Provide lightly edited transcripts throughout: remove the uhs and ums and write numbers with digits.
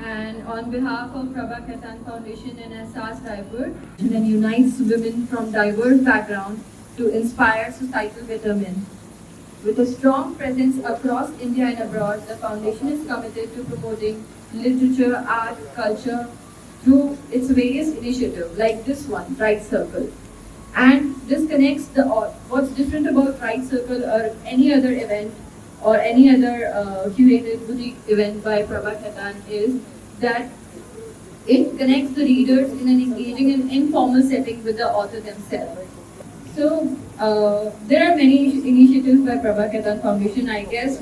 and on behalf of Prabha Khaitan Foundation and Ehsaas Raipur, and unites women from diverse backgrounds to inspire societal betterment. With a strong presence across India and abroad, the foundation is committed to promoting literature, art, culture through its various initiatives like this one, Write Circle. And this connects the what's different about Write Circle or any other event or any other curated boutique event by Prabha Khaitan is that it connects the readers in an engaging and informal setting with the author themselves. So there are many initiatives by Prabha Khaitan Foundation. I guess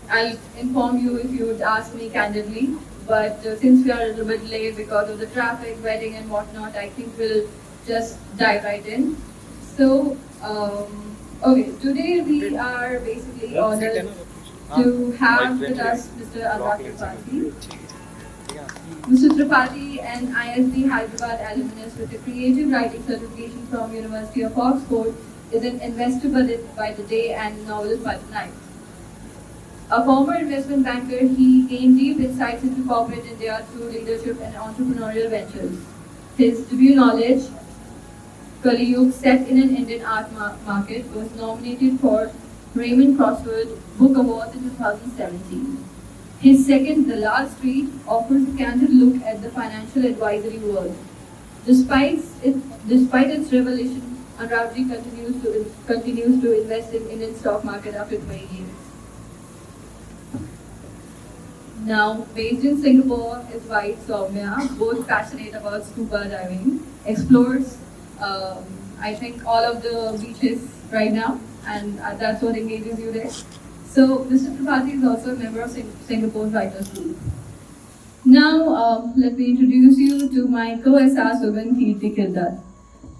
I'll inform you if you would ask me candidly. But since we are a little bit late because of the traffic, wedding and whatnot, I think we'll just dive right in. So, okay, today we are basically honored to have with us Mr. Anurag Tripathi. Mr. Tripathi, an ISB Hyderabad alumnus with a creative writing certification from University of Oxford, is an investor by the day and novelist by the night. A former investment banker, he gained deep insights into corporate India through leadership and entrepreneurial ventures. His debut knowledge, Kaliyug, set in an Indian art market, was nominated for Raymond Crossword Book Award in 2017. His second, The Last Street, offers a candid look at the financial advisory world. Despite its revelation, Anurag continues to invest in Indian stock market after 20 years. Now, based in Singapore, his wife Soumya, both passionate about scuba diving, explores, I think, all of the beaches right now, and that's what engages you there. So, Mr. Tripathi is also a member of Singapore's Writers Group. Now, let me introduce you to my co-Ehsaas woman, Kirti Kirdatt.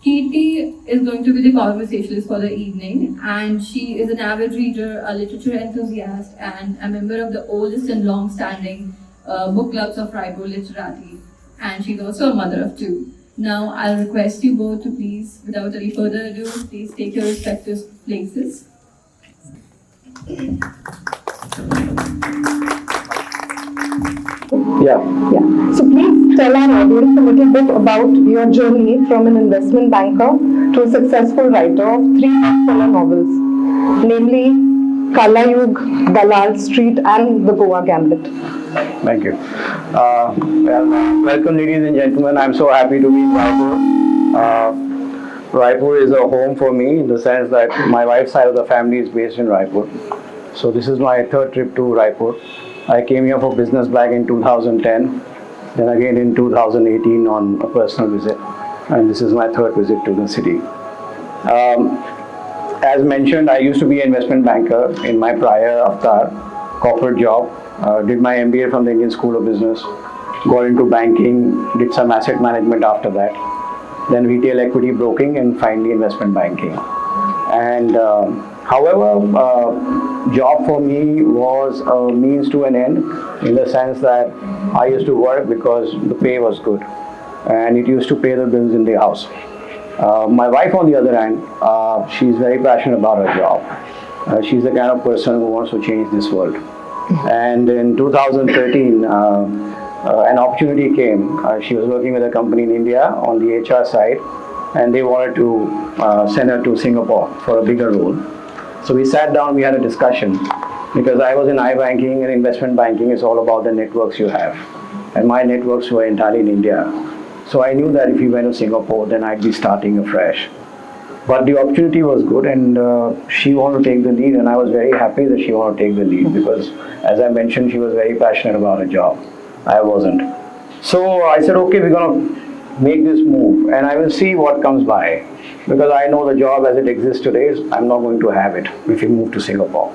Kirti is going to be the conversationalist for the evening, and she is an avid reader, a literature enthusiast, and a member of the oldest and long-standing book clubs of Raipur Literati. And she's also a mother of two. Now, I'll request you both to please, without any further ado, please take your respective places. Yeah. So please tell our audience a little bit about your journey from an investment banker to a successful writer of 3 bestseller novels, namely Kaliyug, The Last Street, and The Goa Gambit. Thank you. Welcome, ladies and gentlemen. I'm so happy to be in Raipur. Raipur is a home for me in the sense that my wife's side of the family is based in Raipur. So this is my third trip to Raipur. I came here for business back in 2010, then again in 2018 on a personal visit, and this is my third visit to the city. As mentioned, I used to be an investment banker in my prior avatar, corporate job. Did my MBA from the Indian School of Business, got into banking, did some asset management after that, then retail equity broking, and finally investment banking. And however, job for me was a means to an end in the sense that I used to work because the pay was good and it used to pay the bills in the house. My wife, on the other hand, she's very passionate about her job. She's the kind of person who wants to change this world. And in 2013, an opportunity came. She was working with a company in India on the HR side, and they wanted to send her to Singapore for a bigger role. So we sat down, we had a discussion, because I was in iBanking and investment banking is all about the networks you have. And my networks were entirely in India. So I knew that if we went to Singapore, then I'd be starting afresh. But the opportunity was good, and she wanted to take the lead, and I was very happy that she wanted to take the lead because, as I mentioned, she was very passionate about her job. I wasn't. So I said, okay, we're going to make this move, and I will see what comes by. Because I know the job as it exists today, I'm not going to have it if we move to Singapore.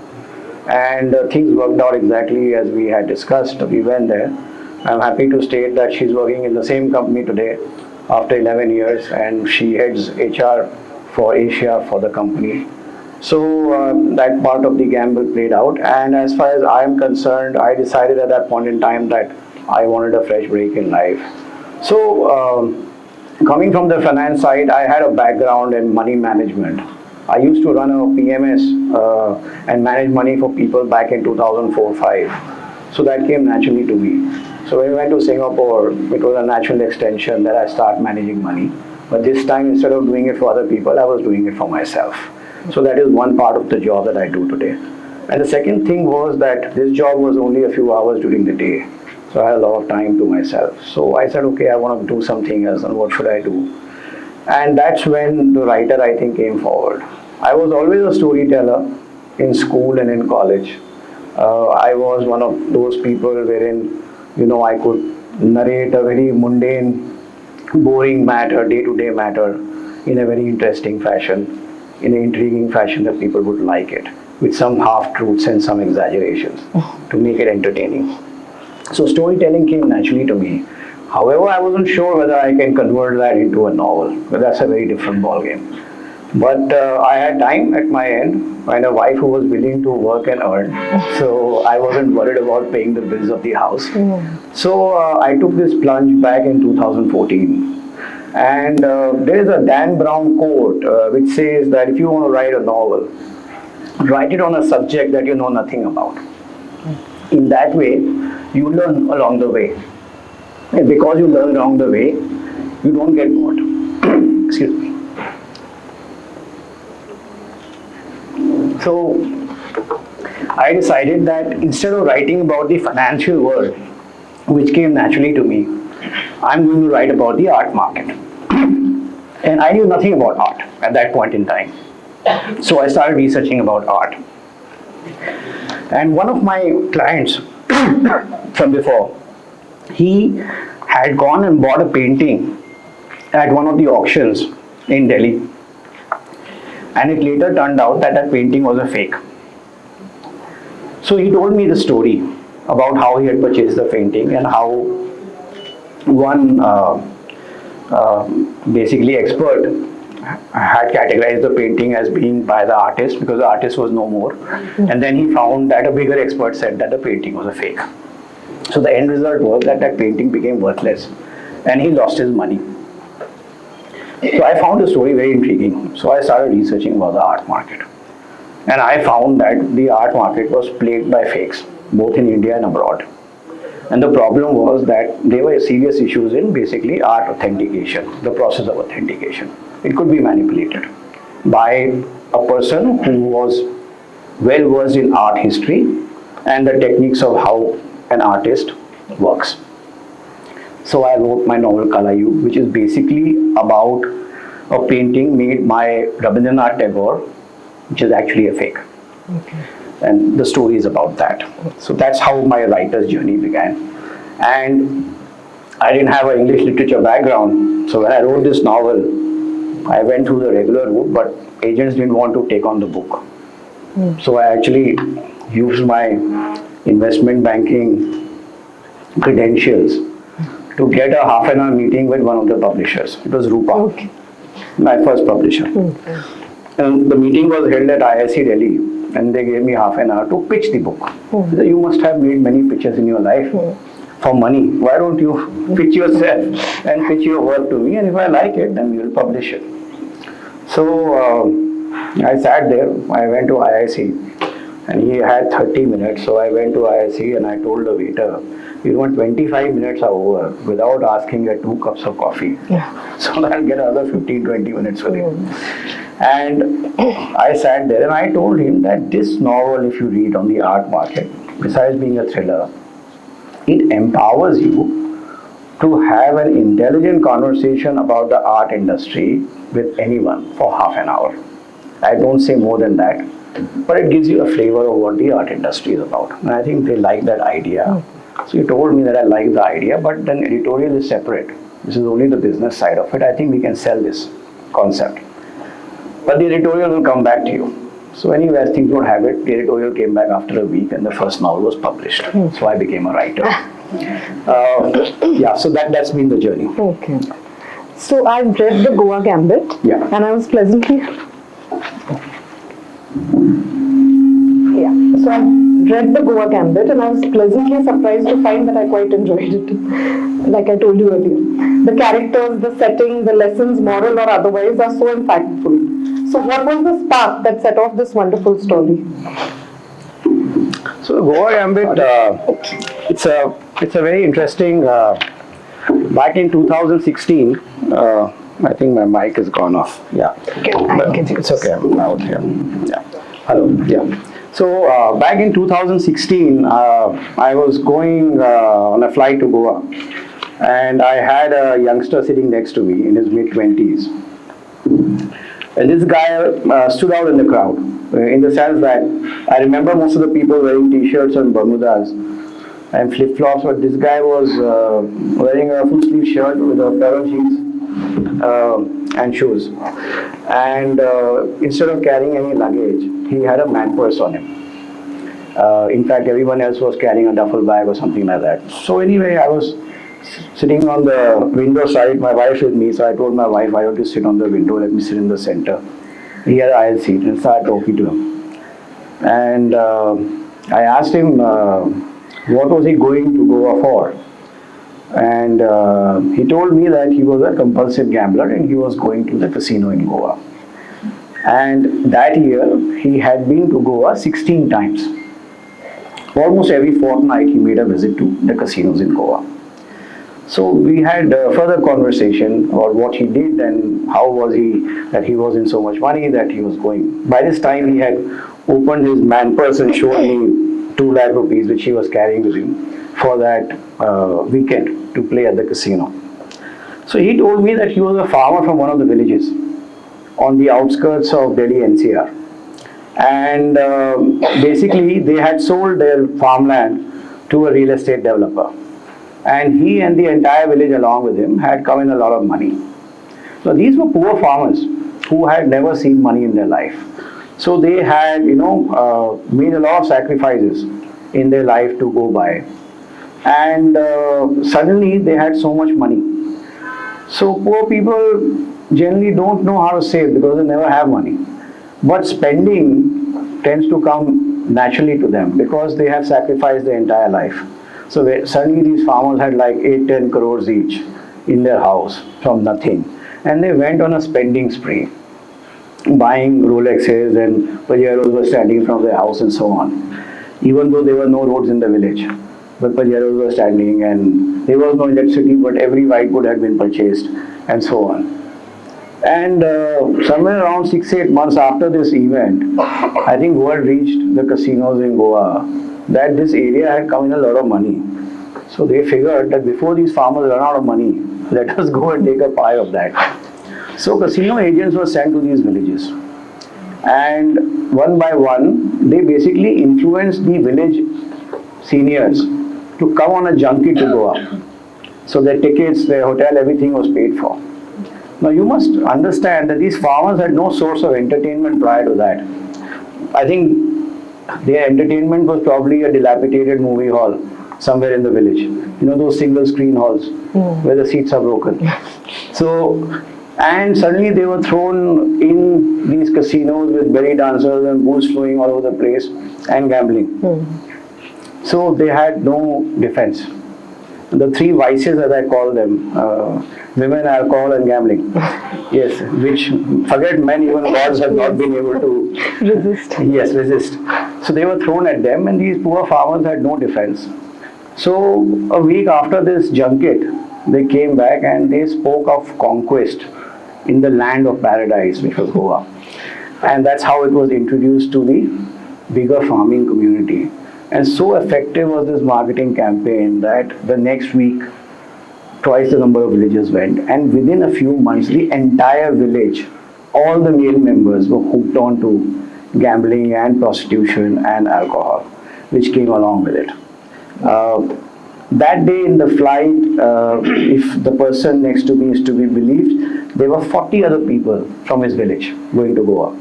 And things worked out exactly as we had discussed. We went there. I'm happy to state that she's working in the same company today after 11 years, and she heads HR for Asia for the company. So that part of the gamble played out. And as far as I am concerned, I decided at that point in time that I wanted a fresh break in life. So coming from the finance side, I had a background in money management. I used to run a PMS and manage money for people back in 2004-05. So that came naturally to me. So when I went to Singapore, it was a natural extension that I start managing money. But this time, instead of doing it for other people, I was doing it for myself. So that is one part of the job that I do today. And the second thing was that this job was only a few hours during the day. So I had a lot of time to myself. So I said, okay, I want to do something else, and what should I do? And that's when the writer, I think, came forward. I was always a storyteller in school and in college. I was one of those people wherein, I could narrate a very mundane, boring matter, day-to-day matter, in a very interesting fashion, in an intriguing fashion that people would like it, with some half-truths and some exaggerations to make it entertaining. So storytelling came naturally to me. However, I wasn't sure whether I can convert that into a novel, but that's a very different ballgame. But I had time at my end and a wife who was willing to work and earn. So I wasn't worried about paying the bills of the house. So I took this plunge back in 2014. And there is a Dan Brown quote which says that if you want to write a novel, write it on a subject that you know nothing about. In that way, you learn along the way. And because you learn along the way, you don't get bored. Excuse me. So I decided that instead of writing about the financial world, which came naturally to me, I'm going to write about the art market. And I knew nothing about art at that point in time. So I started researching about art. And one of my clients from before, he had gone and bought a painting at one of the auctions in Delhi. And it later turned out that that painting was a fake. So he told me the story about how he had purchased the painting and how one basically expert had categorized the painting as being by the artist because the artist was no more. And then he found that a bigger expert said that the painting was a fake. So the end result was that that painting became worthless and he lost his money. So I found the story very intriguing. So I started researching about the art market. And I found that the art market was plagued by fakes, both in India and abroad. And the problem was that there were serious issues in basically art authentication, the process of authentication. It could be manipulated by a person who was well versed in art history and the techniques of how an artist works. So I wrote my novel Kalayug, which is basically about a painting made by Rabindranath Tagore, which is actually a fake. Okay. And the story is about that. So that's how my writer's journey began. And I didn't have an English literature background, so when I wrote this novel, I went through the regular route, but agents didn't want to take on the book. So I actually used my investment banking credentials to get a half an hour meeting with one of the publishers. It was Rupa, okay, my first publisher. Okay. And the meeting was held at IIC Delhi, and they gave me half an hour to pitch the book. They said, you must have made many pitches in your life for money. Why don't you pitch yourself and pitch your work to me, and if I like it, then we will publish it. So I sat there, I went to IIC, and he had 30 minutes, so I went to IIC and I told the waiter, 25 minutes are over without asking get 2 cups of coffee. Yeah. So I'll get another 15-20 minutes with him. And I sat there and I told him that this novel, if you read on the art market, besides being a thriller, it empowers you to have an intelligent conversation about the art industry with anyone for half an hour. I don't say more than that, but it gives you a flavor of what the art industry is about. And I think they like that idea. So he told me that I like the idea, but then editorial is separate. This is only the business side of it. I think we can sell this concept. But the editorial will come back to you. So anyway, as things don't have it, the editorial came back after a week and the first novel was published. So I became a writer. Yeah, so that's been the journey. Okay. So I've read the Goa Gambit, yeah, and I was pleasantly... So I read the Goa Gambit and I was pleasantly surprised to find that I quite enjoyed it, like I told you earlier. The characters, the setting, the lessons, moral or otherwise, are so impactful. So what was the spark that set off this wonderful story? So Goa Gambit, it's a very interesting. Back in 2016, I think my mic has gone off. Yeah, it's okay. I'm out here. Yeah. Hello. Yeah. So back in 2016, I was going on a flight to Goa, and I had a youngster sitting next to me in his mid-20s. And this guy stood out in the crowd, in the sense that I remember most of the people wearing t-shirts and bermudas and flip-flops, but this guy was wearing a full-sleeve shirt with a pair of jeans and shoes. And instead of carrying any luggage, he had a man purse on him. In fact, everyone else was carrying a duffel bag or something like that. So anyway, I was sitting on the window side, my wife with me, so I told my wife, why don't you sit on the window, let me sit in the center. He had an aisle seat, and started talking to him. And I asked him, what was he going to Goa for? And he told me that he was a compulsive gambler and he was going to the casino in Goa. And that year, he had been to Goa 16 times. Almost every fortnight, he made a visit to the casinos in Goa. So we had further conversation about what he did and how was he, that he was in so much money that he was going. By this time he had opened his man purse and showed me 2 lakh rupees which he was carrying with him for that weekend to play at the casino. So he told me that he was a farmer from one of the villages on the outskirts of Delhi NCR. And basically they had sold their farmland to a real estate developer. And he and the entire village along with him had come in a lot of money. So these were poor farmers who had never seen money in their life. So they had, made a lot of sacrifices in their life to go by. And suddenly they had so much money. So poor people generally don't know how to save because they never have money. But spending tends to come naturally to them because they have sacrificed their entire life. So suddenly these farmers had like 8-10 crores each in their house from nothing. And they went on a spending spree, buying Rolexes and Pajeros were standing from their house and so on. Even though there were no roads in the village, but Pajeros were standing and there was no electricity, but every white good had been purchased and so on. And somewhere around 6-8 months after this event, I think word reached the casinos in Goa that this area had come in a lot of money. So they figured that before these farmers run out of money, let us go and take a pie of that. So casino agents were sent to these villages. And one by one, they basically influenced the village seniors to come on a junket to Goa. So their tickets, their hotel, everything was paid for. Now you must understand that these farmers had no source of entertainment prior to that. I think their entertainment was probably a dilapidated movie hall somewhere in the village. You know those single screen halls where the seats are broken. So, and suddenly they were thrown in these casinos with belly dancers and booze flowing all over the place and gambling. So they had no defense. The 3 vices, as I call them, women, alcohol and gambling. Yes, which, forget men, even gods have not been able to resist. Yes, resist. So they were thrown at them and these poor farmers had no defense. So a week after this junket, they came back and they spoke of conquest in the land of paradise, which was Goa. And that's how it was introduced to the bigger farming community. And so effective was this marketing campaign that the next week, twice the number of villagers went. And within a few months, the entire village, all the male members were hooked on to gambling and prostitution and alcohol, which came along with it. That day in the flight, if the person next to me is to be believed, there were 40 other people from his village going to Goa.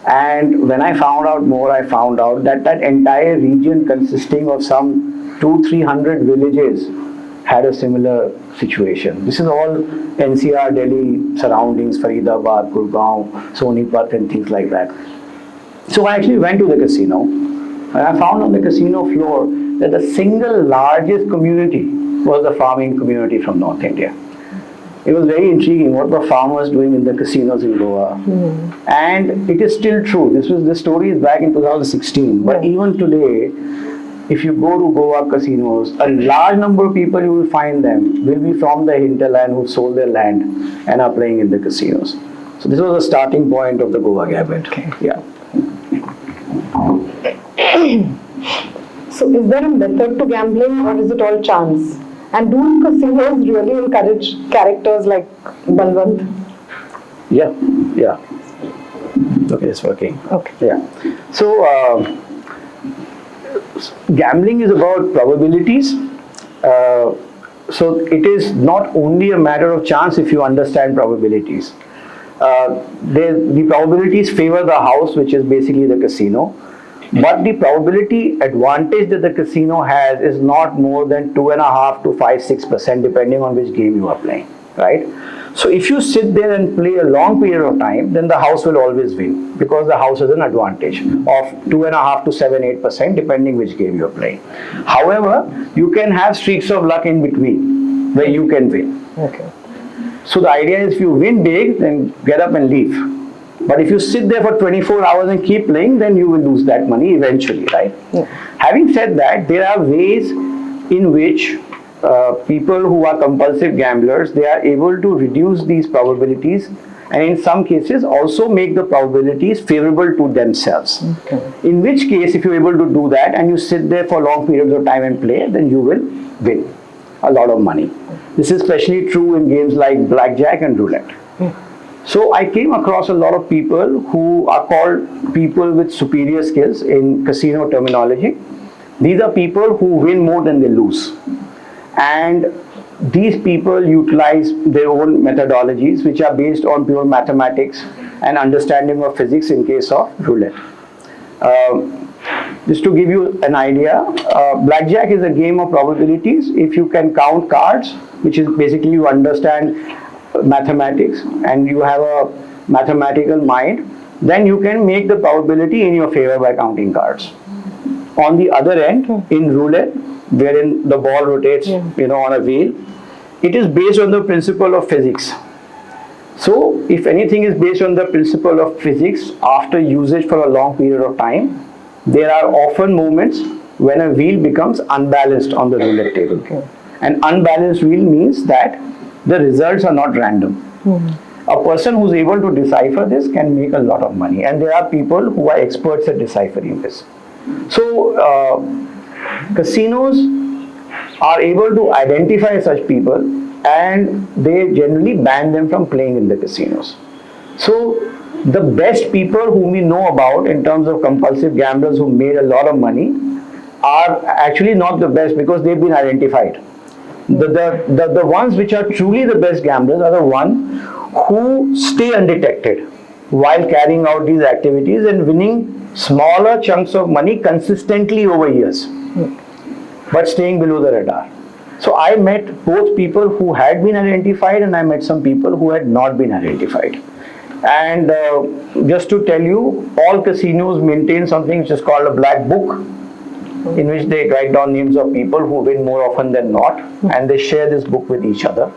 And when I found out more, I found out that that entire region consisting of some 200-300 villages had a similar situation. This is all NCR, Delhi, surroundings, Faridabad, Gurgaon, Sonipat and things like that. So I actually went to the casino and I found on the casino floor that the single largest community was the farming community from North India. It was very intriguing what were farmers doing in the casinos in Goa. And it is still true. This story is back in 2016. But even today, if you go to Goa casinos, a large number of people you will find them will be from the hinterland who sold their land and are playing in the casinos. So this was the starting point of the Goa Gambit. Okay. Yeah. So is there a method to gambling or is it all chance? And do casinos really encourage characters like Balwant? Yeah. Yeah. Okay, it's working. Okay. Yeah. So gambling is about probabilities. So it is not only a matter of chance if you understand probabilities. The probabilities favor the house, which is basically the casino. But the probability advantage that the casino has is not more than 2.5 to 5-6%, depending on which game you are playing, right? So if you sit there and play a long period of time, then the house will always win, because the house has an advantage of 2.5 to 7-8%, depending which game you are playing. However, you can have streaks of luck in between where you can win. Okay. So the idea is, if you win big, then get up and leave. But if you sit there for 24 hours and keep playing, then you will lose that money eventually, right? Yeah. Having said that, there are ways in which people who are compulsive gamblers, they are able to reduce these probabilities, and in some cases also make the probabilities favorable to themselves. Okay. In which case, if you're able to do that and you sit there for long periods of time and play, then you will win a lot of money. This is especially true in games like blackjack and roulette. So I came across a lot of people who are called people with superior skills in casino terminology. These are people who win more than they lose. And these people utilize their own methodologies, which are based on pure mathematics and understanding of physics in case of roulette. Just to give you an idea, blackjack is a game of probabilities. If you can count cards, which is basically you understand mathematics and you have a mathematical mind, then you can make the probability in your favor by counting cards. On the other end, in roulette, wherein the ball rotates, on a wheel, it is based on the principle of physics. So, if anything is based on the principle of physics, after usage for a long period of time, there are often moments when a wheel becomes unbalanced on the roulette table. An unbalanced wheel means that the results are not random. A person who's able to decipher this can make a lot of money, and there are people who are experts at deciphering this. So, casinos are able to identify such people, and they generally ban them from playing in the casinos. So, the best people whom we know about in terms of compulsive gamblers who made a lot of money are actually not the best, because they've been identified. The ones which are truly the best gamblers are the ones who stay undetected while carrying out these activities and winning smaller chunks of money consistently over years, but staying below the radar. So I met both people who had been identified, and I met some people who had not been identified. And just to tell you, all casinos maintain something which is called a black book, in which they write down names of people who win more often than not, and they share this book with each other.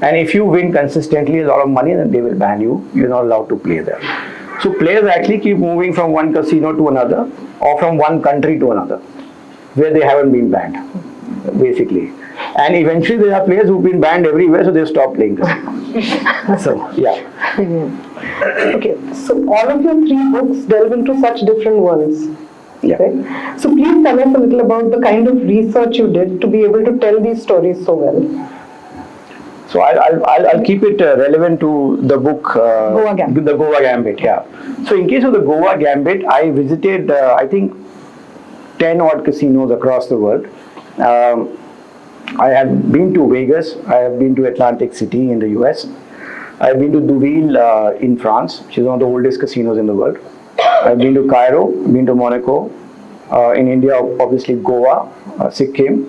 And if you win consistently a lot of money, then they will ban you. You're not allowed to play there. So players actually keep moving from one casino to another, or from one country to another, where they haven't been banned, basically. And eventually there are players who've been banned everywhere, so they've stopped playing casino. So, yeah. Okay, so all of your 3 books delve into such different worlds. Yeah. Right? So please tell us a little about the kind of research you did to be able to tell these stories so well. So I'll keep it relevant to the book, Goa Gambit. The Goa Gambit, yeah. So in case of the Goa Gambit, I visited, I think, 10 odd casinos across the world. I have been to Vegas, I have been to Atlantic City in the US, I have been to Deauville in France, which is one of the oldest casinos in the world. I've been to Cairo, been to Monaco, in India obviously Goa, Sikkim,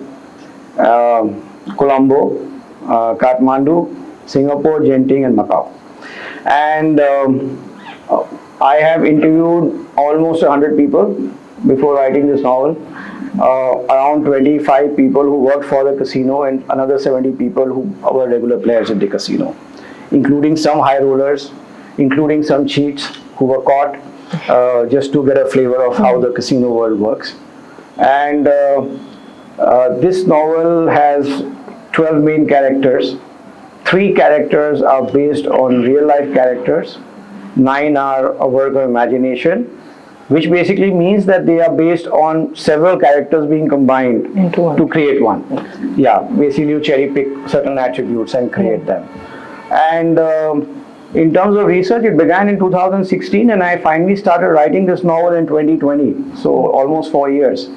Colombo, Kathmandu, Singapore, Genting and Macau. And I have interviewed almost 100 people before writing this novel. Around 25 people who worked for the casino, and another 70 people who were regular players in the casino, including some high rollers, including some cheats who were caught, just to get a flavor of how the casino world works. And this novel has 12 main characters. 3 characters are based on real life characters. 9 are a work of imagination, which basically means that they are based on several characters being combined Into one. to create one. Yeah, basically you cherry pick certain attributes and create them. And in terms of research, it began in 2016, and I finally started writing this novel in 2020, so almost 4 years.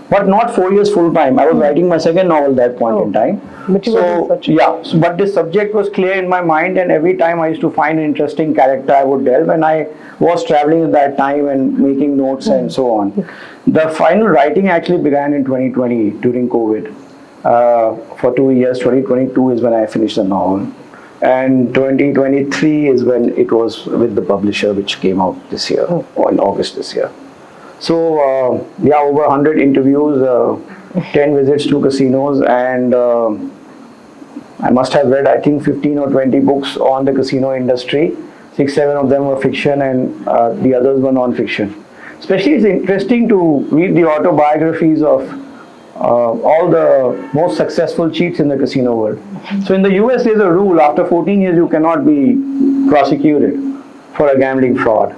But not 4 years full time. I was writing my second novel that point in time. But you were researching. Yeah, but this subject was clear in my mind, and every time I used to find an interesting character, I would delve, and I was traveling at that time and making notes and so on. The final writing actually began in 2020 during COVID. For 2 years, 2022 is when I finished the novel. And 2023 is when it was with the publisher, which came out this year, or in August this year. So, yeah, over 100 interviews, 10 visits to casinos, and I must have read, I think, 15 or 20 books on the casino industry. 6, 7 of them were fiction, and the others were non-fiction. Especially, it's interesting to read the autobiographies of all the most successful cheats in the casino world. So in the US, there's a rule, after 14 years, you cannot be prosecuted for a gambling fraud.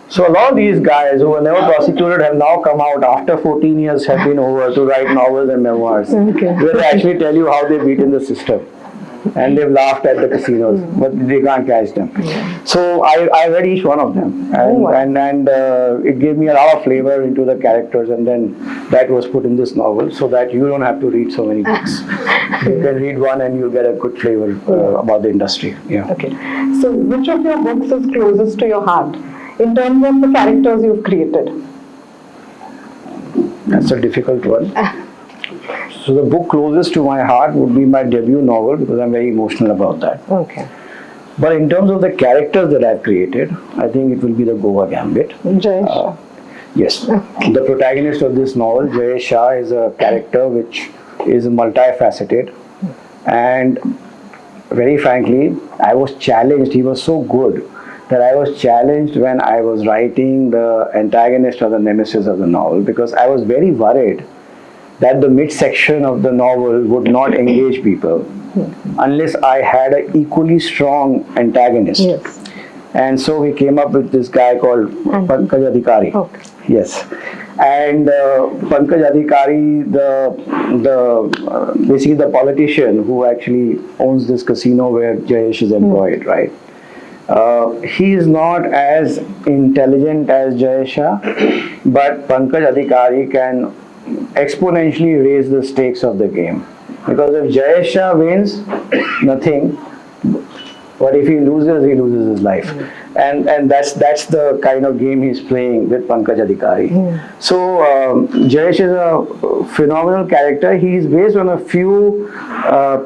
So a lot of these guys who were never prosecuted have now come out after 14 years have been over to write novels and memoirs, where they actually tell you how they beaten the system. And they've laughed at the casinos, but they can't catch them. So I read each one of them, and it gave me a lot of flavor into the characters, and then that was put in this novel, so that you don't have to read so many books. You can read one and you'll get a good flavor about the industry. Yeah. Okay. So which of your books is closest to your heart in terms of the characters you've created? That's a difficult one. So the book closest to my heart would be my debut novel, because I'm very emotional about that. Okay. But in terms of the characters that I've created, I think it will be the Goa Gambit. Jayesh. Yes. The protagonist of this novel, Jayesh Shah, is a character which is multifaceted. And very frankly, I was challenged. He was so good that I was challenged when I was writing the antagonist or the nemesis of the novel, because I was very worried that the midsection of the novel would not engage people unless I had an equally strong antagonist. Yes. And so we came up with this guy called Pankaj Adhikari. Okay. Yes. And Pankaj Adhikari, basically the politician who actually owns this casino where Jayesh is employed, right? He is not as intelligent as Jayesh Shah, but Pankaj Adhikari can exponentially raise the stakes of the game. Because if Jayesh Shah wins, nothing. But if he loses his life. And that's the kind of game he's playing with Pankaj Adhikari. So Jayesh is a phenomenal character. He is based on a few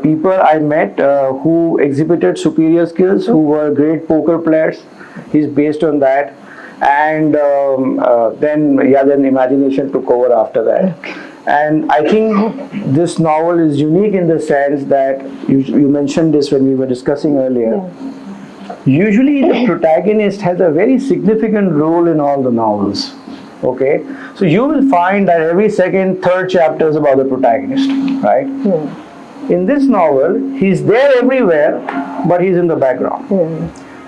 people I met who exhibited superior skills, who were great poker players. He's based on that. And then imagination took over after that. And I think this novel is unique in the sense that you mentioned this when we were discussing earlier. Usually the protagonist has a very significant role in all the novels. Okay, so you will find that every second, third chapter is about the protagonist, right? In this novel, he's there everywhere, but he's in the background.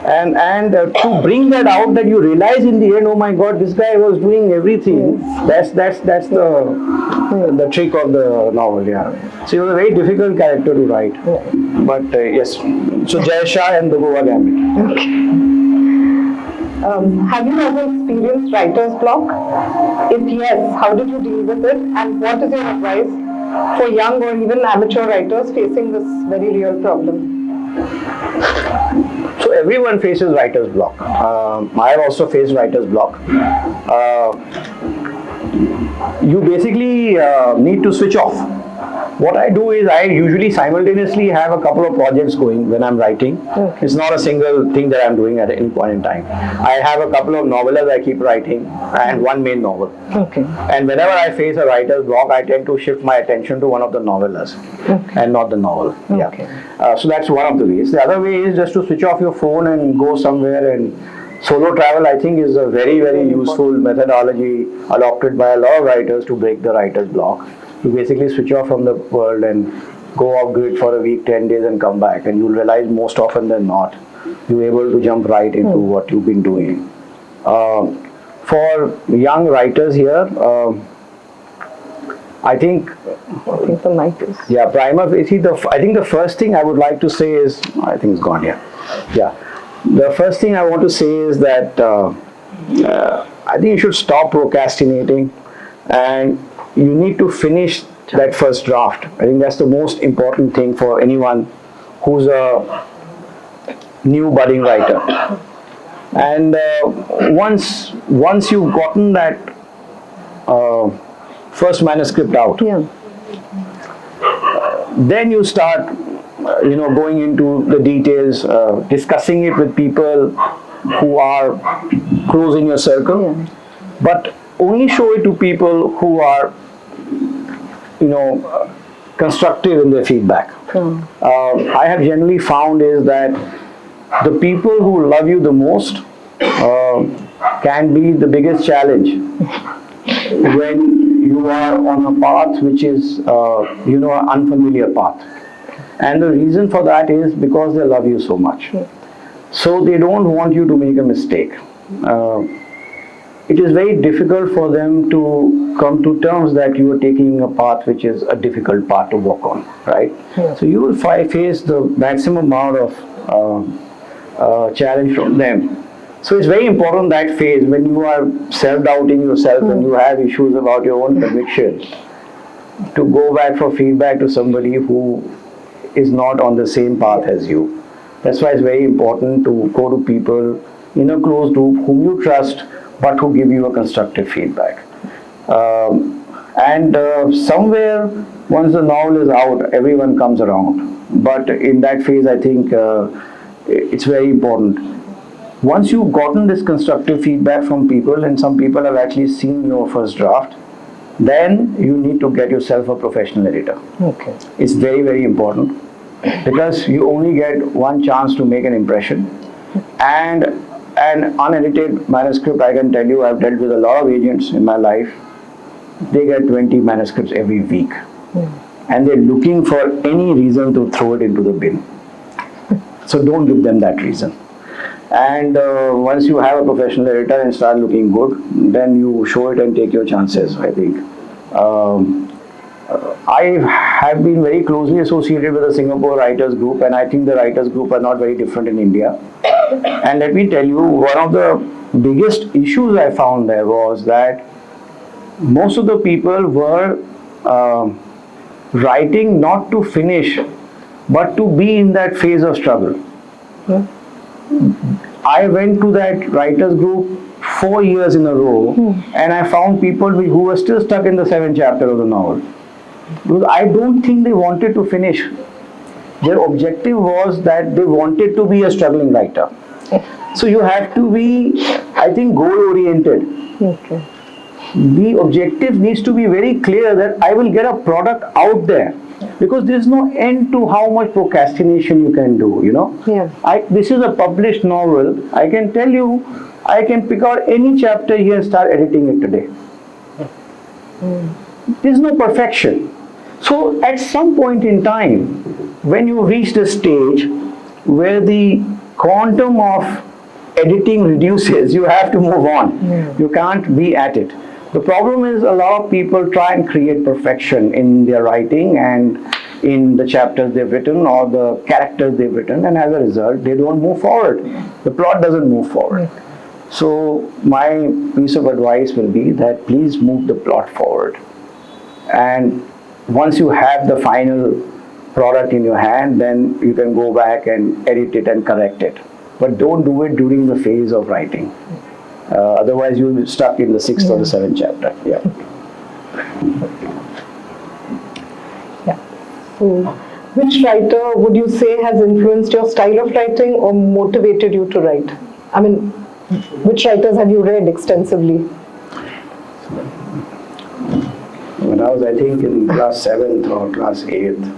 And to bring that out, that you realize in the end, oh my God, this guy was doing everything. That's the trick of the novel. Yeah. So it was a very difficult character to write. But yes, so Jayesh Shah and the Goa Gambit. Okay. Have you ever experienced writer's block? If yes, how did you deal with it? And what is your advice for young or even amateur writers facing this very real problem? So everyone faces writer's block. I have also faced writer's block. You basically need to switch off. What I do is I usually simultaneously have a couple of projects going when I'm writing. It's not a single thing that I'm doing at any point in time. I have a couple of novellas I keep writing and one main novel. Okay. And whenever I face a writer's block, I tend to shift my attention to one of the novellas and not the novel. Okay. So that's one of the ways. The other way is just to switch off your phone and go somewhere and Solo travel, I think, is a very, very useful methodology adopted by a lot of writers to break the writer's block. You basically switch off from the world and go off grid for a week, 10 days and come back, and you'll realize most often than not, you're able to jump right into what you've been doing. For young writers here, I think the mic is. yeah, prima facie, I think the first thing I would like to say is, I think it's gone here. Yeah. The first thing I want to say is that I think you should stop procrastinating and you need to finish that first draft. I think that's the most important thing for anyone who's a new budding writer. And once you've gotten that first manuscript out, then you start going into the details, discussing it with people who are close in your circle, but only show it to people who are, constructive in their feedback. I have generally found is that the people who love you the most can be the biggest challenge when you are on a path which is, an unfamiliar path. And the reason for that is because they love you so much. So they don't want you to make a mistake. It is very difficult for them to come to terms that you are taking a path which is a difficult path to walk on, right? So you will face the maximum amount of challenge from them. So it's very important that phase when you are self-doubting yourself and you have issues about your own conviction, to go back for feedback to somebody who is not on the same path as you. That's why it's very important to go to people in a closed group whom you trust but who give you a constructive feedback. Somewhere once the novel is out, everyone comes around. But in that phase, I think it's very important. Once you've gotten this constructive feedback from people, and some people have actually seen your first draft, then you need to get yourself a professional editor. Okay. It's very, very important because you only get one chance to make an impression. And an unedited manuscript, I can tell you, I've dealt with a lot of agents in my life. They get 20 manuscripts every week. And they're looking for any reason to throw it into the bin. So don't give them that reason. And once you have a professional editor and start looking good, then you show it and take your chances, I think. I have been very closely associated with the Singapore Writers Group, and I think the Writers Group are not very different in India. And let me tell you, one of the biggest issues I found there was that most of the people were writing not to finish, but to be in that phase of struggle. I went to that writers group 4 years in a row, and I found people who were still stuck in the 7th chapter of the novel. Because I don't think they wanted to finish. Their objective was that they wanted to be a struggling writer. So you have to be, I think, goal-oriented. Okay. The objective needs to be very clear that I will get a product out there. Because there is no end to how much procrastination you can do, This is a published novel. I can tell you, I can pick out any chapter here and start editing it today. There is no perfection. So at some point in time, when you reach the stage where the quantum of editing reduces, you have to move on. You can't be at it. The problem is a lot of people try and create perfection in their writing and in the chapters they've written or the characters they've written, and as a result, they don't move forward. The plot doesn't move forward. So my piece of advice will be that please move the plot forward. And once you have the final product in your hand, then you can go back and edit it and correct it. But don't do it during the phase of writing. Otherwise, you'll be stuck in the 6th or the 7th chapter. So, which writer would you say has influenced your style of writing or motivated you to write? I mean, which writers have you read extensively? When I was, I think, in class 7th or class 8th,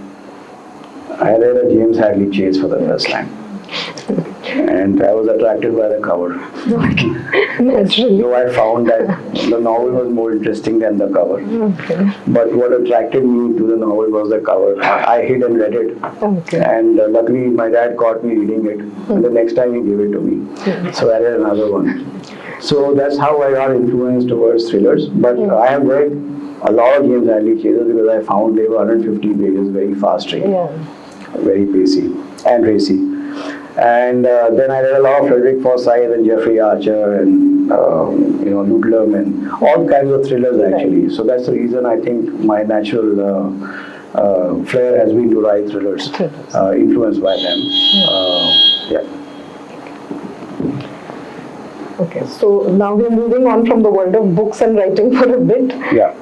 I read a James Hadley Chase for the first time. and I was attracted by the cover. Naturally. So I found that the novel was more interesting than the cover. Okay. But what attracted me to the novel was the cover. I hid and read it. Okay. And luckily my dad caught me reading it. And the next time he gave it to me. So I read another one. So that's how I got influenced towards thrillers. But I have read a lot of James Hadley Chases because I found they were 150 pages, very fast reading, very pacey and racy. And then I read a lot of Frederick Forsyth and Jeffrey Archer and Ludlum and all kinds of thrillers actually. So that's the reason I think my natural flair has been to write thrillers, influenced by them. Yeah. Okay, so now we're moving on from the world of books and writing for a bit. Yeah.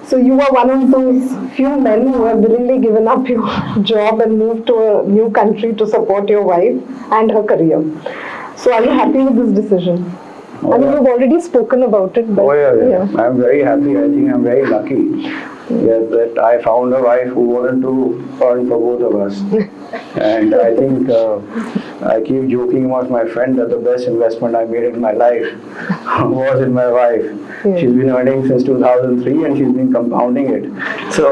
So you are one of those few men who have willingly given up your job and moved to a new country to support your wife and her career. So are you happy with this decision? I mean, you've already spoken about it, but yeah. I'm very happy. I think I'm very lucky that I found a wife who wanted to earn for both of us. And I think I keep joking amongst my friend that the best investment I made in my life was in my wife. She's been earning since 2003 and she's been compounding it. So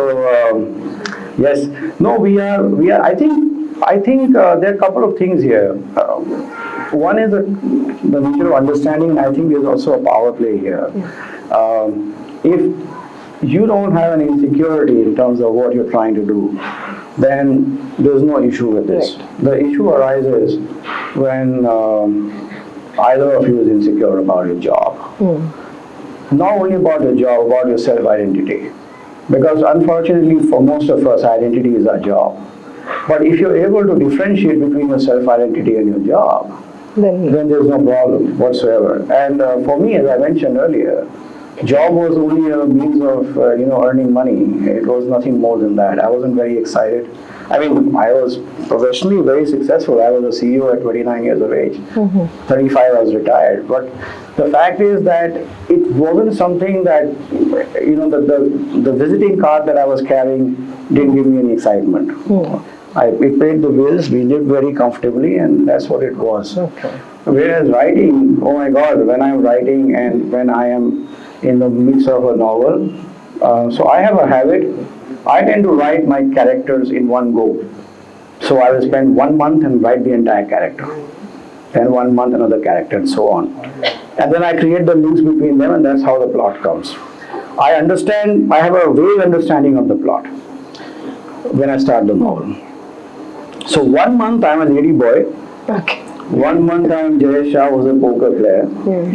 yes, no, we are. I think there are a couple of things here. One is the nature of understanding, and I think there's also a power play here. If you don't have an insecurity in terms of what you're trying to do, then there's no issue with this. The issue arises when either of you is insecure about your job. Not only about your job, about your self-identity. Because unfortunately for most of us, identity is our job. But if you're able to differentiate between your self-identity and your job, then there's no problem whatsoever. And for me, as I mentioned earlier, job was only a means of earning money. It was nothing more than that. I wasn't very excited. I mean, I was professionally very successful. I was a CEO at 29 years of age. 35 I was retired. But the fact is that it wasn't something that, the visiting card that I was carrying didn't give me any excitement. It paid the bills, we lived very comfortably, and that's what it was. Whereas writing, oh my God, when I'm writing and when I am in the midst of a novel, so I have a habit, I tend to write my characters in one go. So I will spend 1 month and write the entire character. Then 1 month another character and so on. And then I create the links between them and that's how the plot comes. I have a vague understanding of the plot when I start the novel. So 1 month I'm a lady boy. 1 month I'm Jayesh Shah, who's a poker player.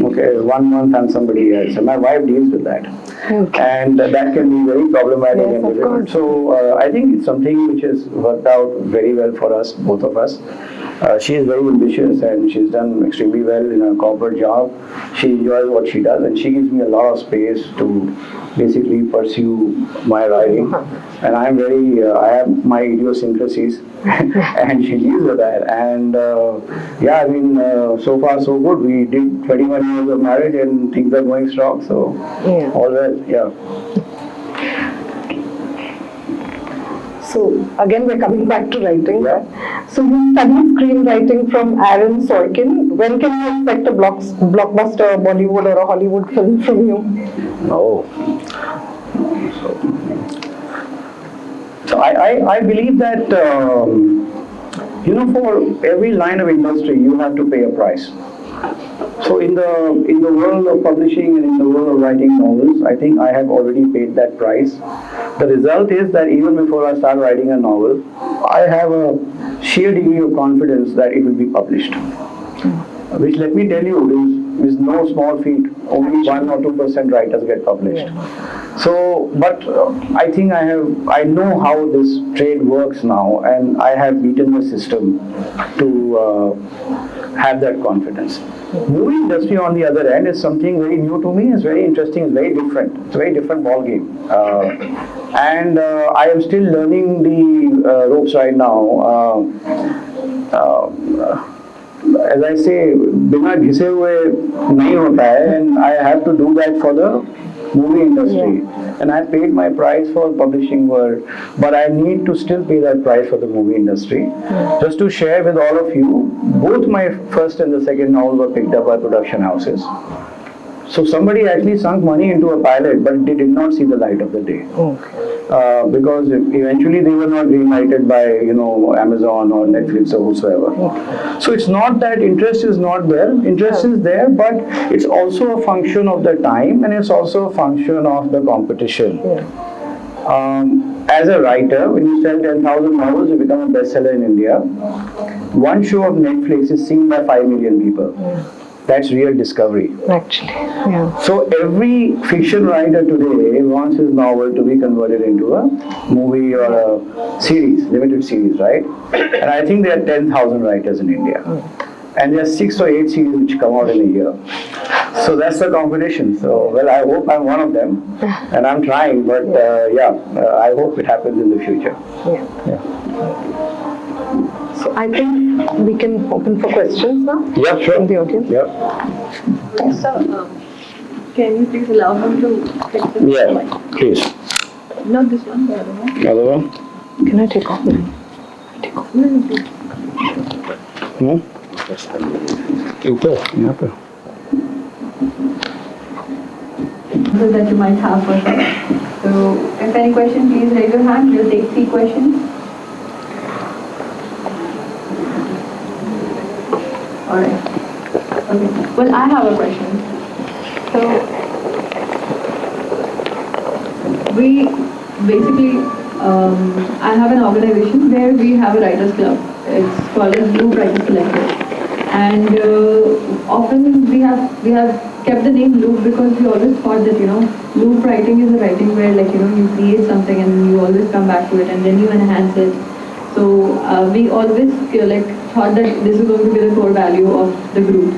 Okay, 1 month I'm somebody else. And my wife deals with that. And that can be very problematic and difficult. So I think it's something which has worked out very well for us, both of us. She is very ambitious and she's done extremely well in her corporate job. She enjoys what she does and she gives me a lot of space to basically pursue my writing. And I'm I have my idiosyncrasies and she deals with that. And so far so good. We did 21 years of marriage and things are going strong. So all well, So again, we're coming back to writing. So you studied screenwriting from Aaron Sorkin. When can you expect a blockbuster Bollywood or a Hollywood film from you? So I believe that for every line of industry you have to pay a price. So in the world of publishing and in the world of writing novels, I think I have already paid that price. The result is that even before I start writing a novel, I have a sheer degree of confidence that it will be published. Which, let me tell you, is no small feat. Only 1 or 2% writers get published. So, but I think I know how this trade works now, and I have beaten the system to have that confidence. Movie industry, on the other hand, is something very new to me. It's very interesting. It's very different. It's a very different ball game, and I am still learning the ropes right now. As I say, बिना घिसे हुए नहीं होता है, and I have to do that for the movie industry. And I paid my price for publishing world, but I need to still pay that price for the movie industry. Just to share with all of you, both my first and the second novel were picked up by production houses. So somebody actually sunk money into a pilot, but they did not see the light of the day. Because eventually they were not greenlighted by Amazon or Netflix or whosoever. So it's not that interest is not there. Interest is there, but it's also a function of the time, and it's also a function of the competition. As a writer, when you sell 10,000 novels, you become a bestseller in India. One show of Netflix is seen by 5 million people. That's real discovery. Actually, yeah. So every fiction writer today wants his novel to be converted into a movie or a series, limited series, right? And I think there are 10,000 writers in India. And there are 6 or 8 series which come out in a year. So that's the competition. So, well, I hope I'm one of them. And I'm trying, but I hope it happens in the future. Yeah. So I think we can open for questions now. Yeah, sure. From the audience. Yeah. So, can you please allow him to take the mic? Please. Not this one, the other one. The other one? Can I take off? Take off. No? ऊपर यहाँ पे So that you might have for sure. So, if any question, please raise your hand. We'll take 3 questions. Alright. Okay. Well, I have a question. So, we basically, I have an organization where we have a writers club. It's called as Loop Writers Collective. And often we have kept the name Loop because we always thought that, loop writing is a writing where you create something and you always come back to it and then you enhance it. So we always thought that this is going to be the core value of the group.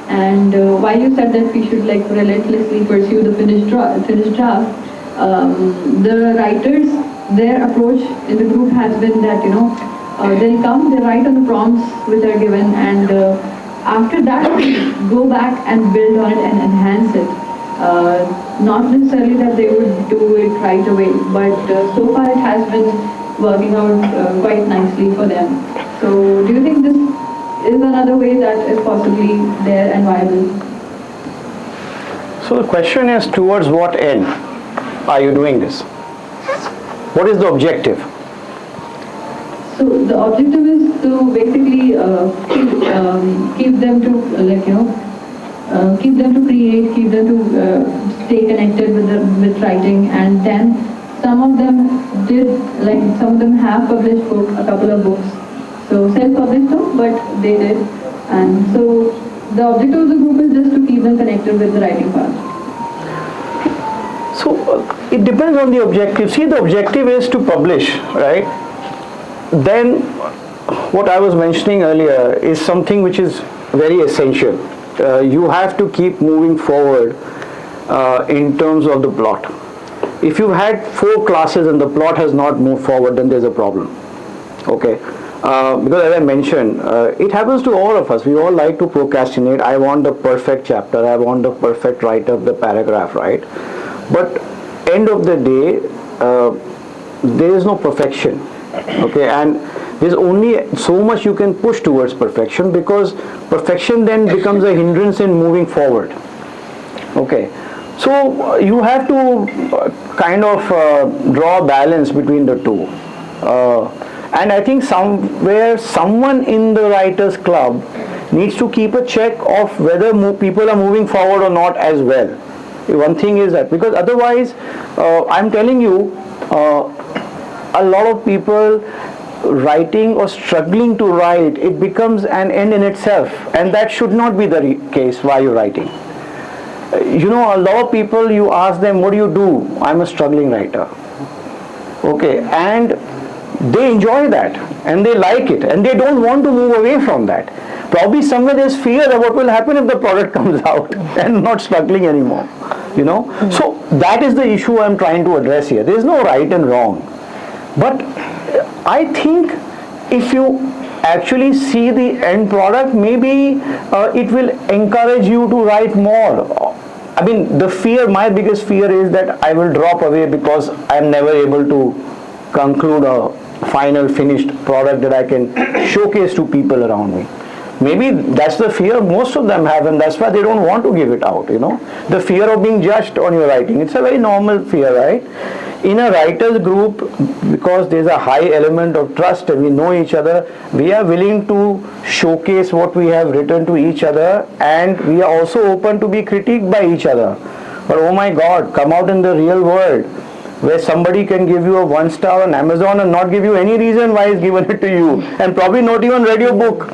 And while you said that we should relentlessly pursue the finished draft, the writers, their approach in the group has been that they'll come, they write on the prompts which are given, and after that go back and build on it and enhance it. Not necessarily that they would do it right away, but so far it has been working out quite nicely for them. So do you think this is another way that is possibly there and viable? So the question is, towards what end are you doing this? What is the objective? So the objective is to basically keep them to keep them to create, keep them to stay connected with writing, and then some of them some of them have published a couple of books. So self-published though, but they did. And so the objective of the group is just to keep them connected with the writing part. So it depends on the objective. See, the objective is to publish, right? Then what I was mentioning earlier is something which is very essential. You have to keep moving forward in terms of the plot. If you've had 4 classes and the plot has not moved forward, then there's a problem. Okay? Because as I mentioned, it happens to all of us. We all like to procrastinate. I want the perfect chapter. I want the perfect write of the paragraph, right? But end of the day, there is no perfection. Okay? And there's only so much you can push towards perfection, because perfection then becomes a hindrance in moving forward. Okay? So you have to kind of draw a balance between the two. And I think somewhere someone in the writers club needs to keep a check of whether people are moving forward or not as well. One thing is that, because otherwise I'm telling you, a lot of people writing or struggling to write, it becomes an end in itself, and that should not be the case while you're writing. A lot of people, you ask them, what do you do? I'm a struggling writer. Okay, and they enjoy that and they like it and they don't want to move away from that. Probably somewhere there's fear that what will happen if the product comes out and not struggling anymore. So that is the issue I'm trying to address here. There's no right and wrong. But I think if you actually see the end product, maybe it will encourage you to write more. I mean, the fear, my biggest fear is that I will drop away because I'm never able to conclude a final finished product that I can showcase to people around me. Maybe that's the fear most of them have, and that's why they don't want to give it out, The fear of being judged on your writing. It's a very normal fear, right? In a writer's group, because there's a high element of trust and we know each other, we are willing to showcase what we have written to each other, and we are also open to be critiqued by each other. But oh my God, come out in the real world where somebody can give you a 1-star on Amazon and not give you any reason why he's given it to you, and probably not even read your book.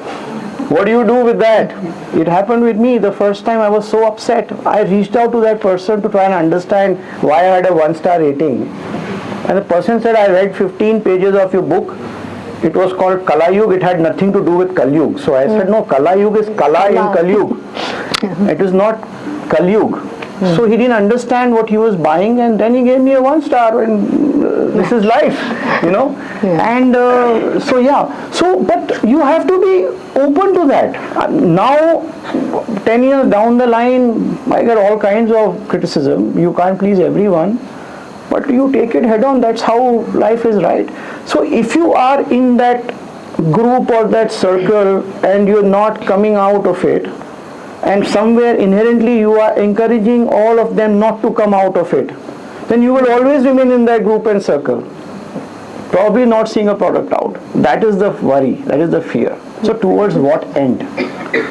What do you do with that? It happened with me the first time. I was so upset. I reached out to that person to try and understand why I had a 1-star rating. And the person said, I read 15 pages of your book. It was called Kala Yug. It had nothing to do with Kal Yug. So I said, no, Kala Yug is Kala in Kal Yug. It is not Kal Yug. So he didn't understand what he was buying, and then he gave me a 1-star, and this is life, And but you have to be open to that. Now, 10 years down the line, I get all kinds of criticism. You can't please everyone, but you take it head on. That's how life is, right? So if you are in that group or that circle and you're not coming out of it, and somewhere inherently you are encouraging all of them not to come out of it, then you will always remain in that group and circle, probably not seeing a product out. That is the worry, that is the fear. So towards what end?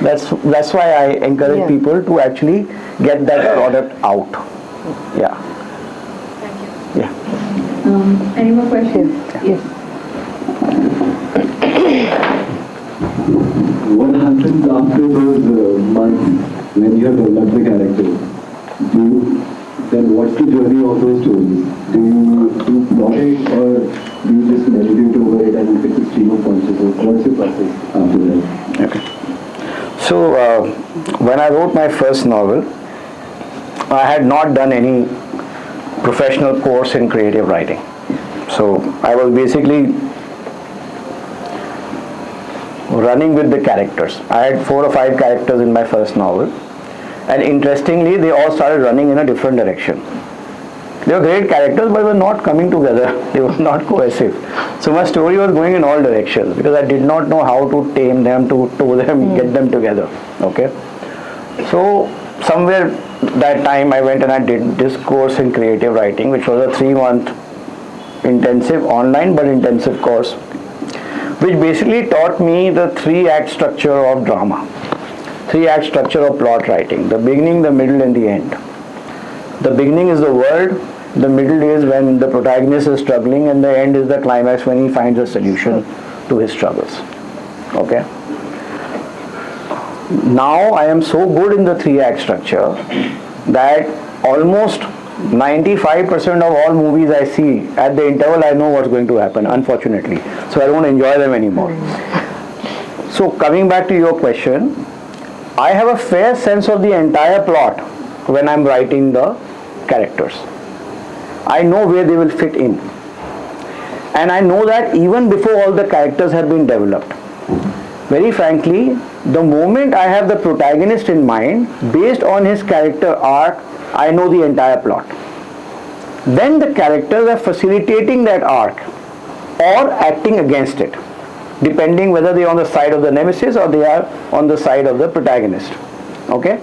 That's why I encourage people to actually get that product out. Yeah. Thank you. Yeah. Any more questions? Yes. What happens after those months when you have developed the character? Then what's the journey of those stories? Do you do plotting, or do you just meditate over it and it's a stream of consciousness? What's your process after that? Okay. So when I wrote my first novel, I had not done any professional course in creative writing. So I was basically running with the characters. I had 4 or 5 characters in my first novel, and interestingly they all started running in a different direction. They were great characters, but were not coming together. They were not cohesive. So my story was going in all directions because I did not know how to tame them, to tow them, get them together. Okay. So somewhere that time I went and I did this course in creative writing, which was a 3-month intensive, online but intensive course, which basically taught me the 3-act structure of drama, 3-act structure of plot writing: the beginning, the middle, and the end. The beginning is the world, the middle is when the protagonist is struggling, and the end is the climax when he finds a solution to his struggles. Okay. Now I am so good in the 3-act structure that almost 95% of all movies I see, at the interval I know what's going to happen, unfortunately. So I don't enjoy them anymore. So coming back to your question, I have a fair sense of the entire plot when I'm writing the characters. I know where they will fit in. And I know that even before all the characters have been developed. Very frankly, the moment I have the protagonist in mind, based on his character arc, I know the entire plot. Then the characters are facilitating that arc or acting against it, depending whether they are on the side of the nemesis or they are on the side of the protagonist. Okay?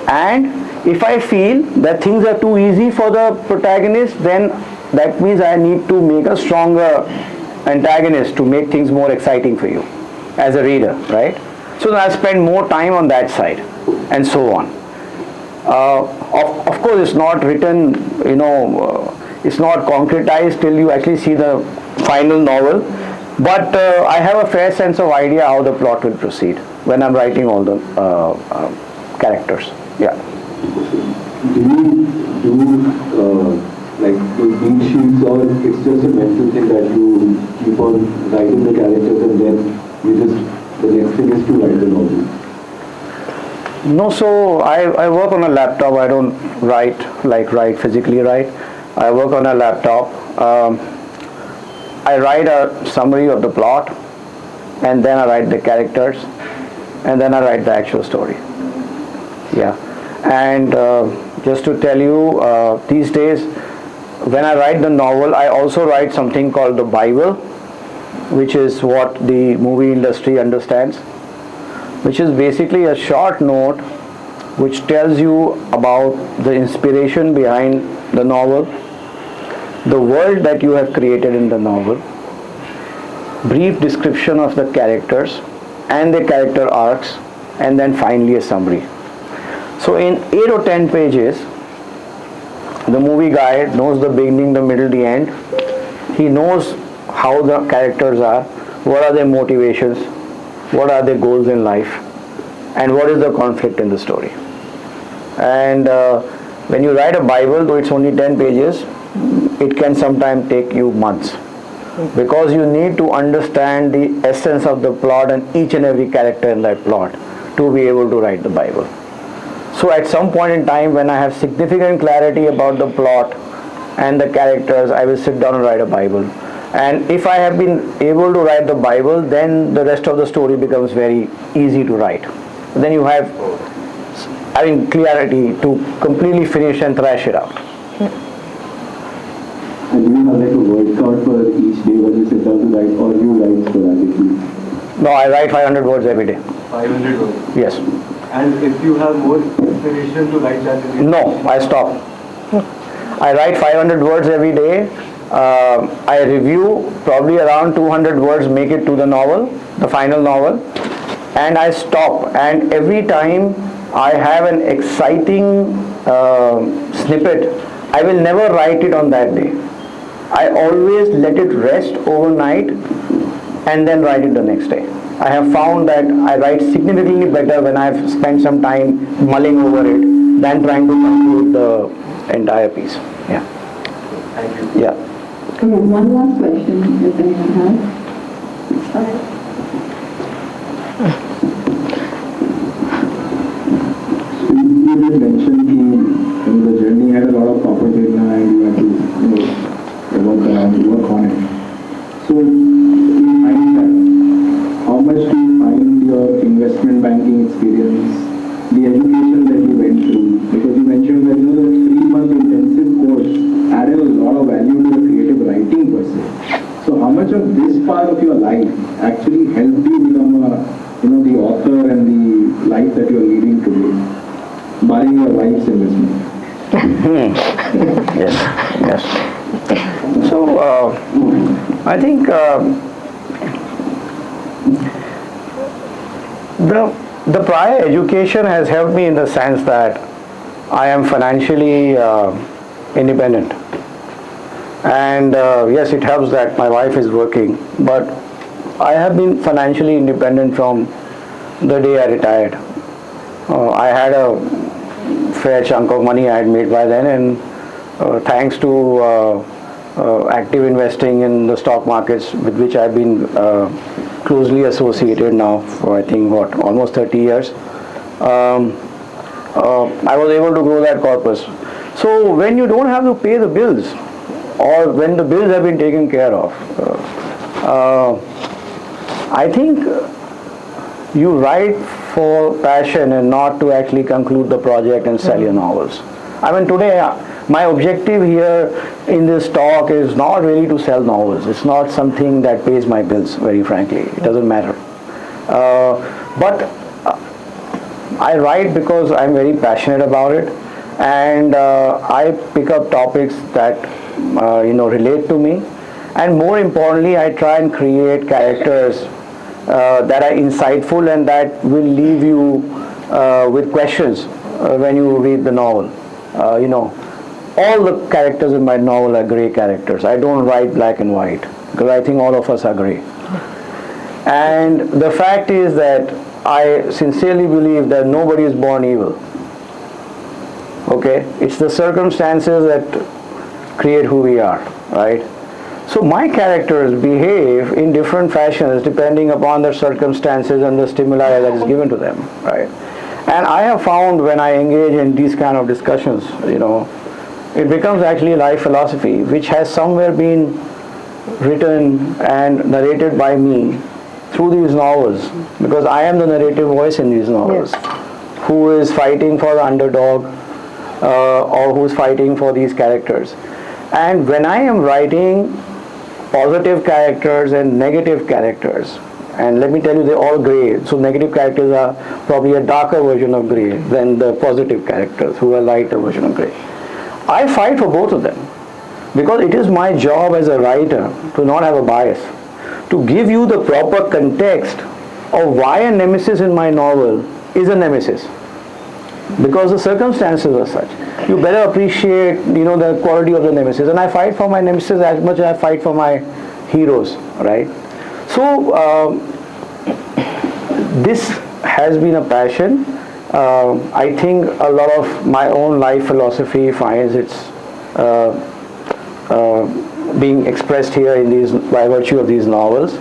And if I feel that things are too easy for the protagonist, then that means I need to make a stronger antagonist to make things more exciting for you as a reader, right? So then I spend more time on that side, and so on. Of course, it's not written, it's not concretized till you actually see the final novel. But I have a fair sense of idea how the plot will proceed when I'm writing all the characters. Yeah. Do you do like those beat sheets, or it's just a mental thing that you keep on writing the characters and then the next thing is to write the novel? No, so I work on a laptop. I don't physically write. I work on a laptop. I write a summary of the plot, and then I write the characters, and then I write the actual story. Yeah. And just to tell you, these days, when I write the novel, I also write something called the Bible, which is what the movie industry understands, which is basically a short note which tells you about the inspiration behind the novel, the world that you have created in the novel, brief description of the characters and the character arcs, and then finally a summary. So in 8 or 10 pages, the movie guy knows the beginning, the middle, the end. He knows how the characters are, what are their motivations, what are their goals in life, and what is the conflict in the story. And when you write a Bible, though it's only 10 pages, it can sometimes take you months, because you need to understand the essence of the plot and each and every character in that plot to be able to write the Bible. So at some point in time, when I have significant clarity about the plot and the characters, I will sit down and write a Bible. And if I have been able to write the Bible, then the rest of the story becomes very easy to write. Then you have, clarity to completely finish and thrash it out. And do you have like a word count for each day when you sit down to write, or you write sporadically? No, I write 500 words every day. 500 words. Yes. And if you have more inspiration to write that in No, I stop. I write 500 words every day. I review probably around 200 words, make it to the novel, the final novel, and I stop. And every time I have an exciting snippet, I will never write it on that day. I always let it rest overnight and then write it the next day. I have found that I write significantly better when I've spent some time mulling over it than trying to conclude the entire piece. Yeah. Thank you. Yeah. Okay, one last question, if anyone has. You did mention the journey had a lot of propaganda and you had to work on it. So in hindsight, how much do you find your investment banking experience, the education that you went through, because you mentioned that the 3-month intensive course added a lot of value to the creative writing per se. So how much of this part of your life actually helped you become the author and the life that you are leading today, barring your wife's investment? Yes. So I think the prior education has helped me in the sense that I am financially independent, and yes, it helps that my wife is working, but I have been financially independent from the day I retired. I had a fair chunk of money I had made by then, and thanks to active investing in the stock markets, with which I've been closely associated now for I think almost 30 years, I was able to grow that corpus. So when you don't have to pay the bills, or when the bills have been taken care of, I think you write for passion and not to actually conclude the project and sell your novels. I mean, today my objective here in this talk is not really to sell novels. It's not something that pays my bills, very frankly. It doesn't matter. But I write because I'm very passionate about it, and I pick up topics that relate to me, and more importantly, I try and create characters that are insightful and that will leave you with questions when you read the novel. All the characters in my novel are grey characters. I don't write black and white because I think all of us are grey. And the fact is that I sincerely believe that nobody is born evil. Okay? It's the circumstances that create who we are, right? So my characters behave in different fashions depending upon their circumstances and the stimuli that is given to them, right? And I have found when I engage in these kind of discussions, it becomes actually a life philosophy which has somewhere been written and narrated by me through these novels, because I am the narrative voice in these novels. Yes. who is fighting for the underdog or who's fighting for these characters. And when I am writing positive characters and negative characters, and let me tell you, they're all grey. So negative characters are probably a darker version of grey than the positive characters who are lighter version of grey. I fight for both of them because it is my job as a writer to not have a bias, to give you the proper context of why a nemesis in my novel is a nemesis, because the circumstances are such. You better appreciate, the quality of the nemesis, and I fight for my nemesis as much as I fight for my heroes, right? So this has been a passion. I think a lot of my own life philosophy finds its being expressed here in these by virtue of these novels.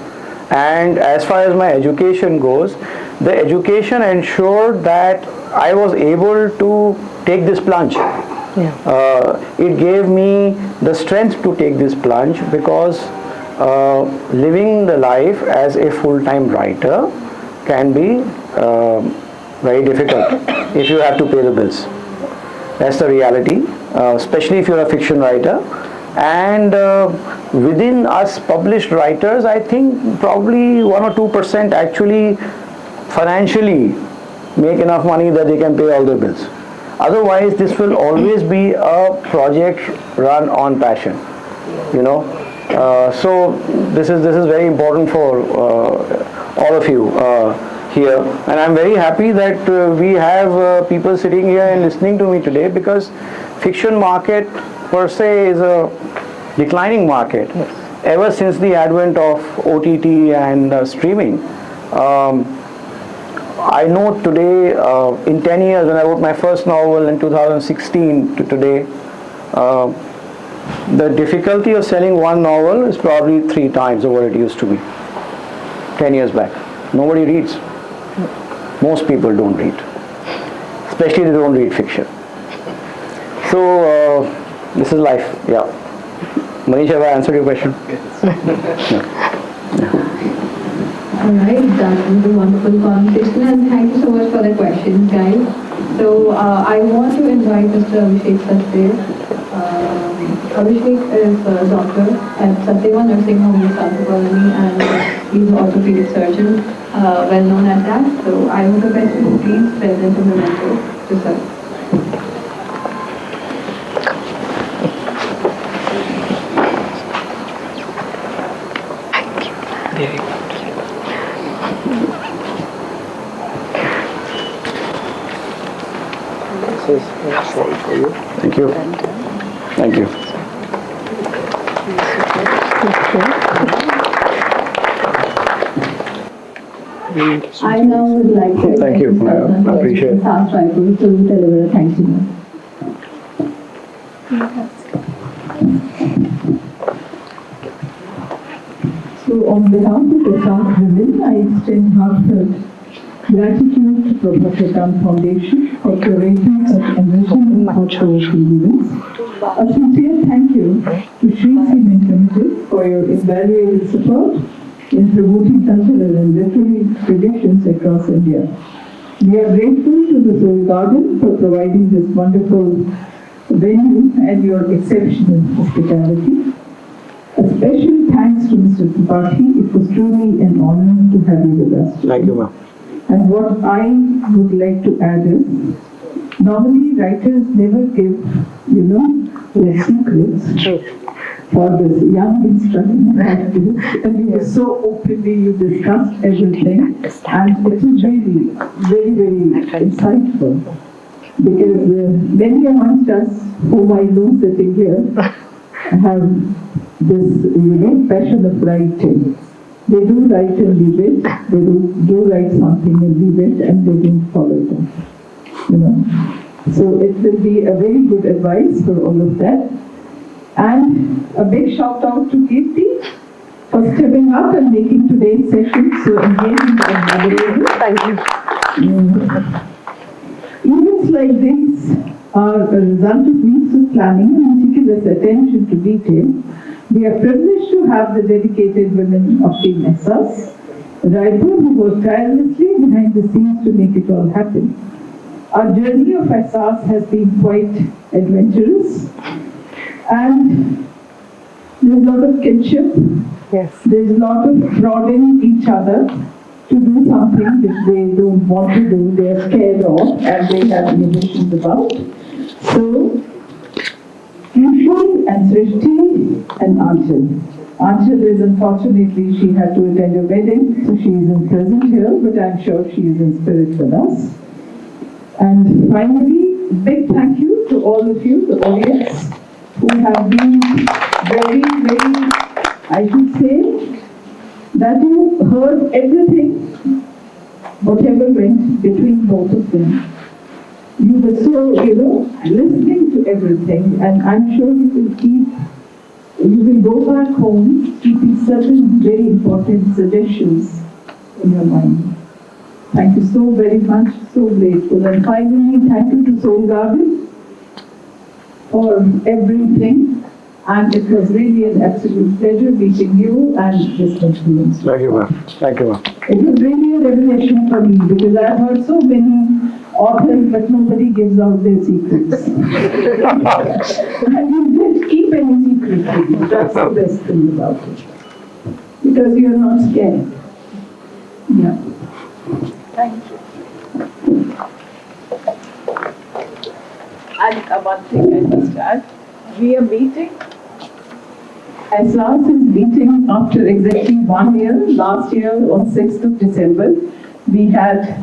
And as far as my education goes, the education ensured that I was able to take this plunge. It gave me the strength to take this plunge because living the life as a full-time writer can be very difficult if you have to pay the bills. That's the reality, especially if you're a fiction writer. And within us published writers, I think probably 1 or 2% actually financially make enough money that they can pay all their bills. Otherwise, this will always be a project run on passion, So this is very important for all of you here, and I'm very happy that we have people sitting here and listening to me today, because fiction market per se is a declining market ever since the advent of OTT and streaming. I know today, in 10 years, when I wrote my first novel in 2016 to today, the difficulty of selling one novel is probably 3 times of what it used to be 10 years back. Nobody reads. Most people don't read. Especially they don't read fiction. So, this is life, yeah. Manish, have I answered your question? Alright, that was a wonderful conversation, and thank you so much for the questions, guys. So I want to invite Mr. Abhishek Sachdeva. Abhishek is a doctor at Sachdeva Nursing Home in South Colony, and he's an orthopedic surgeon, well known as that. So I would request you to please present a memento to sir. Thank you. Thank you. I now would like to Thank you. I appreciate it. Ehsaas Woman to deliver a thank you. So on behalf of Ehsaas Women, I extend heartfelt gratitude to Professor Khan Foundation for curating such enriching outdoor events. A sincere thank you to Srishti Trivedi for your invaluable support in promoting cultural and literary traditions across India. We are grateful to the Soul Garden for providing this wonderful venue and your exceptional hospitality. A special thanks to Mr. Tripathi. It was truly an honor to have you with us today. Thank you, ma'am. And what I would like to add is, normally writers never give, their secrets for this young and struggling activist, and you were so openly, you discussed everything, and it was really, very, very insightful, because many amongst us whom I know sitting here have this, passion of writing. They do write and leave it, they do write something and leave it, and they don't follow them, So it will be a very good advice for all of that. And a big shout out to Kirti for stepping up and making today's session so engaging and memorable. Thank you. Events like this are a result of weeks of planning and meticulous attention to detail. We are privileged to have the dedicated women of Team Ehsaas Raipur who work tirelessly behind the scenes to make it all happen. Our journey of Ehsaas has been quite adventurous, and there's a lot of kinship. Yes. There's a lot of prodding each other to do something which they don't want to do, they are scared of, and they have inhibitions about. So, Kirti and Srishti and Anchal. Anchal is unfortunately, she had to attend a wedding, so she isn't present here, but I'm sure she is in spirit with us. And finally, big thank you to all of you, the audience, who have been very, I should say, that you heard everything, whatever went between both of them. You were so, listening to everything, and I'm sure you will go back home keeping certain very important suggestions in your mind. Thank you so very much, so grateful. And finally, thank you to Soul Garden for everything. And it was really an absolute pleasure meeting you and listening to you. Thank you, ma'am. Thank you, ma'am. It was really a revelation for me because I've heard so many authors, but nobody gives out their secrets. And you don't keep any secret with you. That's the best thing about it. Because you're not scared. Yeah. Thank you. And one thing I must add, we are meeting. Ehsaas is meeting after exactly 1 year. Last year on 6th of December, we had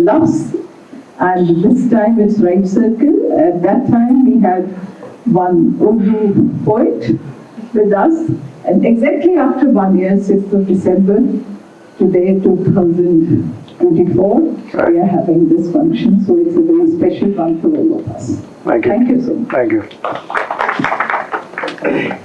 Loves, and this time it's Write Circle. At that time we had one Urdu poet with us, and exactly after 1 year, 6th of December, today 2024, we are having this function, so it's a very special one for all of us. Thank you. Thank you so much. Thank you.